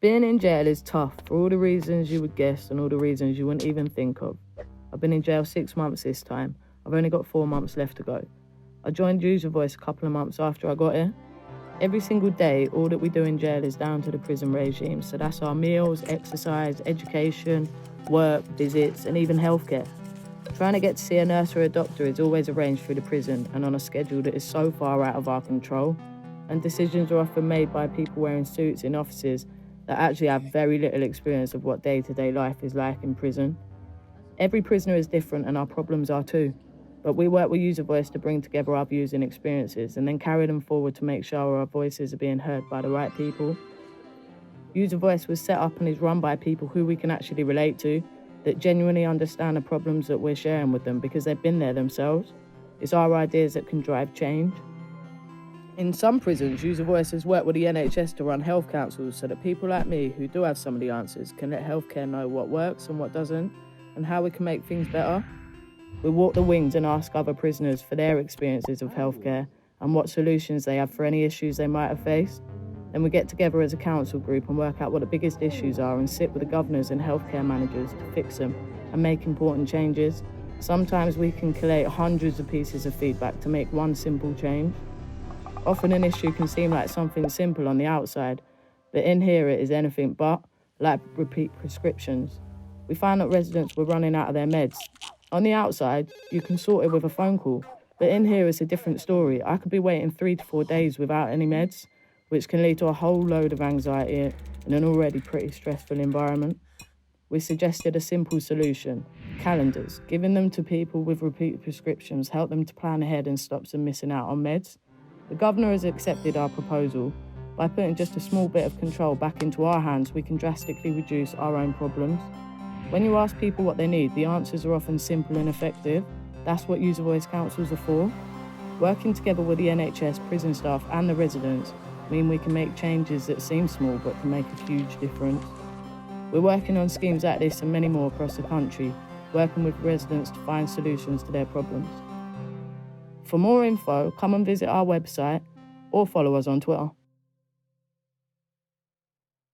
Being in jail is tough for all the reasons you would guess and all the reasons you wouldn't even think of. I've been in jail 6 months this time. I've only got 4 months left to go. I joined Uservoice a couple of months after I got here. Every single day, all that we do in jail is down to the prison regime. So that's our meals, exercise, education, work, visits, and even healthcare. Trying to get to see a nurse or a doctor is always arranged through the prison and on a schedule that is so far out of our control. And decisions are often made by people wearing suits in offices that actually have very little experience of what day-to-day life is like in prison. Every prisoner is different and our problems are too. But we work with Uservoice to bring together our views and experiences and then carry them forward to make sure our voices are being heard by the right people. Uservoice was set up and is run by people who we can actually relate to, that genuinely understand the problems that we're sharing with them because they've been there themselves. It's our ideas that can drive change. In some prisons, Uservoice has worked with the NHS to run health councils so that people like me who do have some of the answers can let healthcare know what works and what doesn't and how we can make things better. We walk the wings and ask other prisoners for their experiences of healthcare and what solutions they have for any issues they might have faced. Then we get together as a council group and work out what the biggest issues are and sit with the governors and healthcare managers to fix them and make important changes. Sometimes we can collate hundreds of pieces of feedback to make one simple change. Often an issue can seem like something simple on the outside, but in here it is anything but, like repeat prescriptions. We found that residents were running out of their meds. On the outside, you can sort it with a phone call, but in here it's a different story. I could be waiting 3 to 4 days without any meds, which can lead to a whole load of anxiety in an already pretty stressful environment. We suggested a simple solution: calendars. Giving them to people with repeat prescriptions help them to plan ahead and stops them missing out on meds. The governor has accepted our proposal. By putting just a small bit of control back into our hands, we can drastically reduce our own problems. When you ask people what they need, the answers are often simple and effective. That's what Uservoice councils are for. Working together with the NHS, prison staff and the residents mean we can make changes that seem small but can make a huge difference. We're working on schemes like this and many more across the country, working with residents to find solutions to their problems. For more info, come and visit our website or follow us on Twitter.